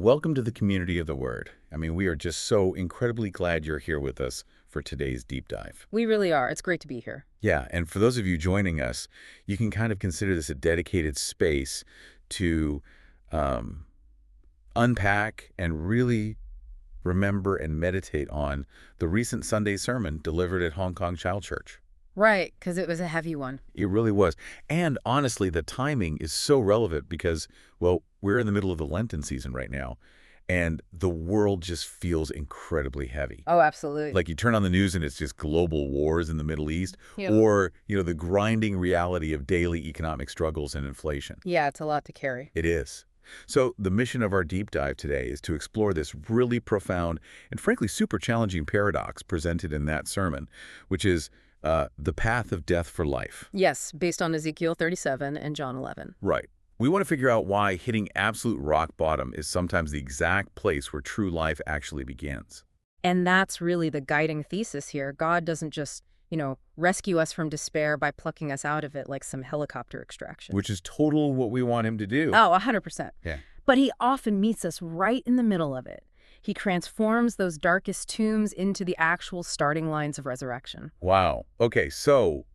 Welcome to the community of the Word. I mean, we are just so incredibly glad you're here with us for today's deep dive. We really are. It's great to be here. Yeah, and for those of you joining us, you can kind of consider this a dedicated space to um, unpack and really remember and meditate on the recent Sunday sermon delivered at Hong Kong Cheil Church. Right, because it was a heavy one. It really was. And honestly, the timing is so relevant because, well, we're in the middle of the Lenten season right now, and the world just feels incredibly heavy. Oh, absolutely. Like you turn on the news and it's just global wars in the Middle East, Yep. or, the grinding reality of daily economic struggles and inflation. Yeah, it's a lot to carry. It is. So the mission of our deep dive today is to explore this really profound and frankly super challenging paradox presented in that sermon, which is the path of death for life. Yes, based on Ezekiel 37 and John 11. Right. We want to figure out why hitting absolute rock bottom is sometimes the exact place where true life actually begins. And that's really the guiding thesis here. God doesn't just, rescue us from despair by plucking us out of it like some helicopter extraction. Which is total what we want him to do. Oh, 100%. Yeah. But he often meets us right in the middle of it. He transforms those darkest tombs into the actual starting lines of resurrection. Wow. Okay, so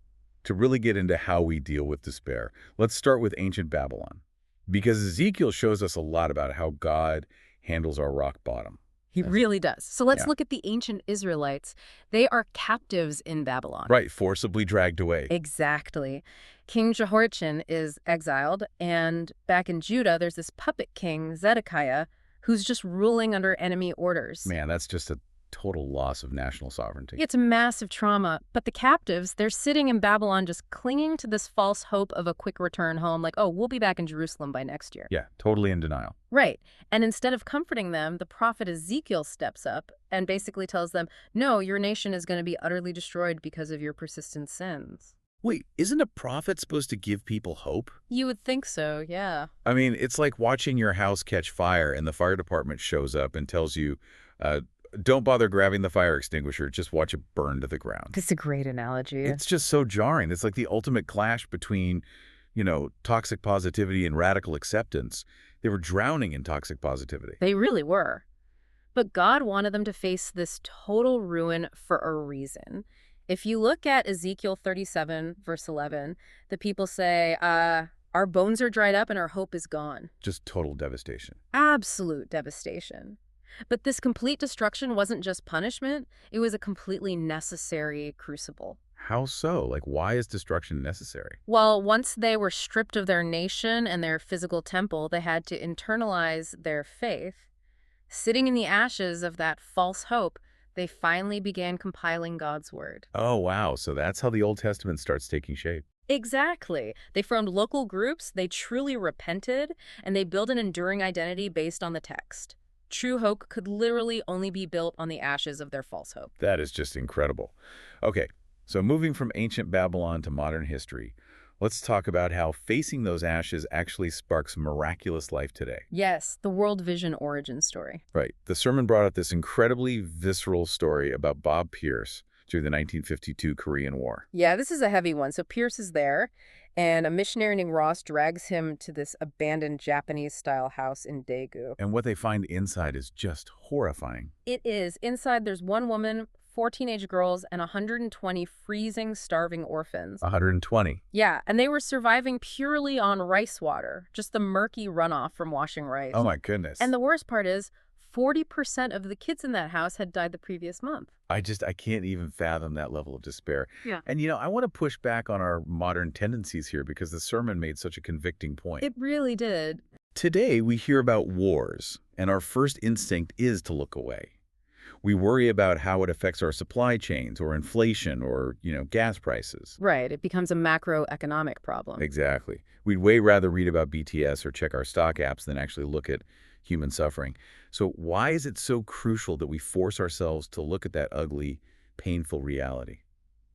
to really get into how we deal with despair, let's start with ancient Babylon. Because Ezekiel shows us a lot about how God handles our rock bottom. He really does. So let's Yeah. look at the ancient Israelites. They are captives in Babylon. Right, forcibly dragged away. Exactly. King Jehoiachin is exiled, and back in Judah, there's this puppet king, Zedekiah, who's just ruling under enemy orders. Man, that's just a total loss of national sovereignty. It's a massive trauma, but the captives, they're sitting in Babylon just clinging to this false hope of a quick return home, like, oh, we'll be back in Jerusalem by next year. Yeah, totally in denial. Right. And instead of comforting them, the prophet Ezekiel steps up and basically tells them, no, your nation is going to be utterly destroyed because of your persistent sins. Wait, isn't a prophet supposed to give people hope? You would think so, yeah. I mean, it's like watching your house catch fire and the fire department shows up and tells you, don't bother grabbing the fire extinguisher, just watch it burn to the ground. That's a great analogy. It's just so jarring. It's like the ultimate clash between, toxic positivity and radical acceptance. They were drowning in toxic positivity. They really were. But God wanted them to face this total ruin for a reason. If you look at Ezekiel 37, verse 11, the people say, our bones are dried up and our hope is gone. Just total devastation. Absolute devastation. But this complete destruction wasn't just punishment. It was a completely necessary crucible. How so? Like, why is destruction necessary? Well, once they were stripped of their nation and their physical temple, they had to internalize their faith. Sitting in the ashes of that false hope, they finally began compiling God's word. Oh, wow. So that's how the Old Testament starts taking shape. Exactly. They formed local groups, they truly repented, and they built an enduring identity based on the text. True hope could literally only be built on the ashes of their false hope. That is just incredible. Okay, so moving from ancient Babylon to modern history, let's talk about how facing those ashes actually sparks miraculous life today. Yes, the World Vision origin story. Right. The sermon brought up this incredibly visceral story about Bob Pierce during the 1952 Korean War. Yeah, this is a heavy one. So Pierce is there, and a missionary named Ross drags him to this abandoned Japanese-style house in Daegu. And what they find inside is just horrifying. It is. Inside, there's one woman, 4 teenage girls, and 120 freezing, starving orphans. 120. Yeah, and they were surviving purely on rice water, just the murky runoff from washing rice. Oh my goodness. And the worst part is, 40% of the kids in that house had died the previous month. I can't even fathom that level of despair. Yeah. And I want to push back on our modern tendencies here because the sermon made such a convicting point. It really did. Today, we hear about wars, and our first instinct is to look away. We worry about how it affects our supply chains or inflation or, gas prices. Right, it becomes a macroeconomic problem. Exactly. We'd way rather read about BTS or check our stock apps than actually look at human suffering. So why is it so crucial that we force ourselves to look at that ugly, painful reality?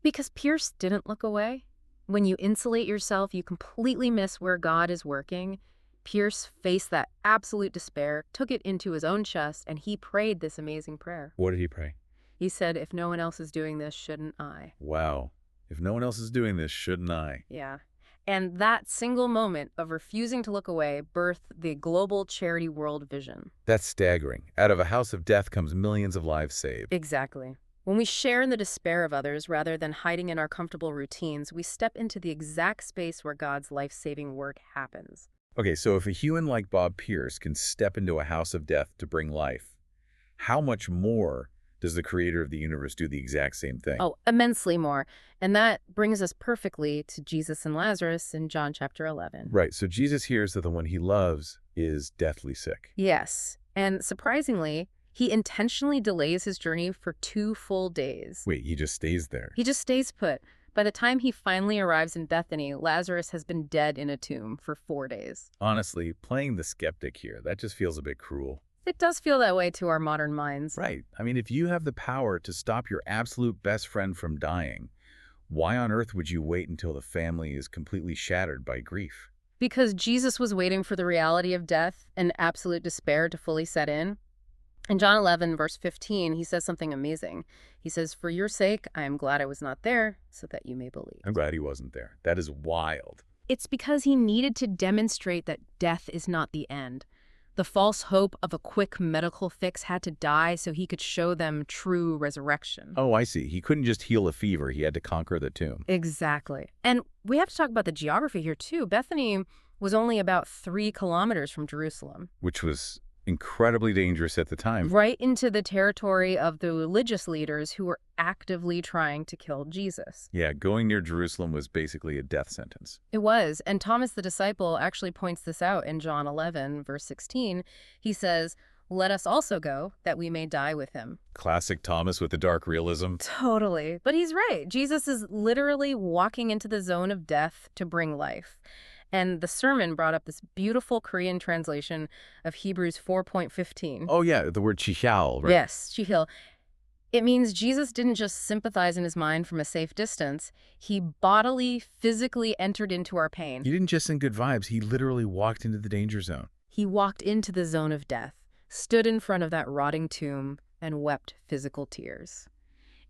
Because Pierce didn't look away. When you insulate yourself, you completely miss where God is working. Pierce faced that absolute despair, took it into his own chest, and he prayed this amazing prayer. What did he pray? He said, if no one else is doing this, shouldn't I? Wow. If no one else is doing this, shouldn't I? Yeah. And that single moment of refusing to look away birthed the global charity world vision. That's staggering. Out of a house of death comes millions of lives saved. Exactly. When we share in the despair of others rather than hiding in our comfortable routines, we step into the exact space where God's life-saving work happens. Okay, so if a human like Bob Pierce can step into a house of death to bring life, how much more does the creator of the universe do the exact same thing? Oh, immensely more. And that brings us perfectly to Jesus and Lazarus in John chapter 11. Right, so Jesus hears that the one he loves is deathly sick. Yes. And surprisingly, he intentionally delays his journey for 2 full days. Wait, he just stays there? He just stays put. By the time he finally arrives in Bethany, Lazarus has been dead in a tomb for 4 days. Honestly, playing the skeptic here, that just feels a bit cruel. It does feel that way to our modern minds. Right. I mean, if you have the power to stop your absolute best friend from dying, why on earth would you wait until the family is completely shattered by grief? Because Jesus was waiting for the reality of death and absolute despair to fully set in. In John 11, verse 15, he says something amazing. He says, "For your sake, I am glad I was not there, so that you may believe." I'm glad he wasn't there. That is wild. It's because he needed to demonstrate that death is not the end. The false hope of a quick medical fix had to die so he could show them true resurrection. Oh, I see. He couldn't just heal a fever. He had to conquer the tomb. Exactly. And we have to talk about the geography here, too. Bethany was only about 3 kilometers from Jerusalem. Which was incredibly dangerous at the time. Right into the territory of the religious leaders who were actively trying to kill Jesus. Yeah, going near Jerusalem was basically a death sentence. It was, and Thomas the disciple actually points this out in John 11, verse 16. He says, "Let us also go, that we may die with him." Classic Thomas with the dark realism. Totally. But he's right. Jesus is literally walking into the zone of death to bring life. And the sermon brought up this beautiful Korean translation of Hebrews 4:15. Oh, yeah, the word Cheil, right? Yes, Cheil. It means Jesus didn't just sympathize in his mind from a safe distance. He bodily, physically entered into our pain. He didn't just send good vibes. He literally walked into the danger zone. He walked into the zone of death, stood in front of that rotting tomb, and wept physical tears.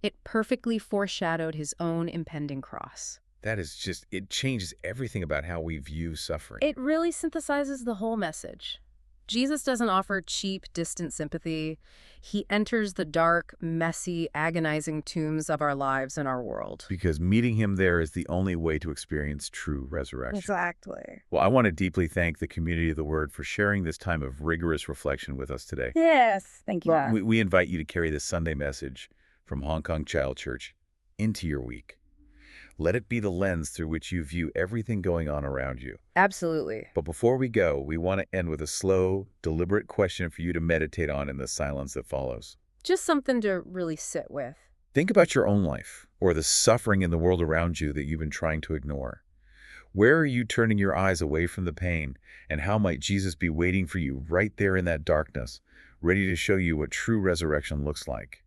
It perfectly foreshadowed his own impending cross. That is just, it changes everything about how we view suffering. It really synthesizes the whole message. Jesus doesn't offer cheap, distant sympathy. He enters the dark, messy, agonizing tombs of our lives and our world. Because meeting him there is the only way to experience true resurrection. Exactly. Well, I want to deeply thank the community of the Word for sharing this time of rigorous reflection with us today. Yes, thank you. We invite you to carry this Sunday message from Hong Kong Cheil Church into your week. Let it be the lens through which you view everything going on around you. Absolutely. But before we go, we want to end with a slow, deliberate question for you to meditate on in the silence that follows. Just something to really sit with. Think about your own life or the suffering in the world around you that you've been trying to ignore. Where are you turning your eyes away from the pain, and how might Jesus be waiting for you right there in that darkness, ready to show you what true resurrection looks like?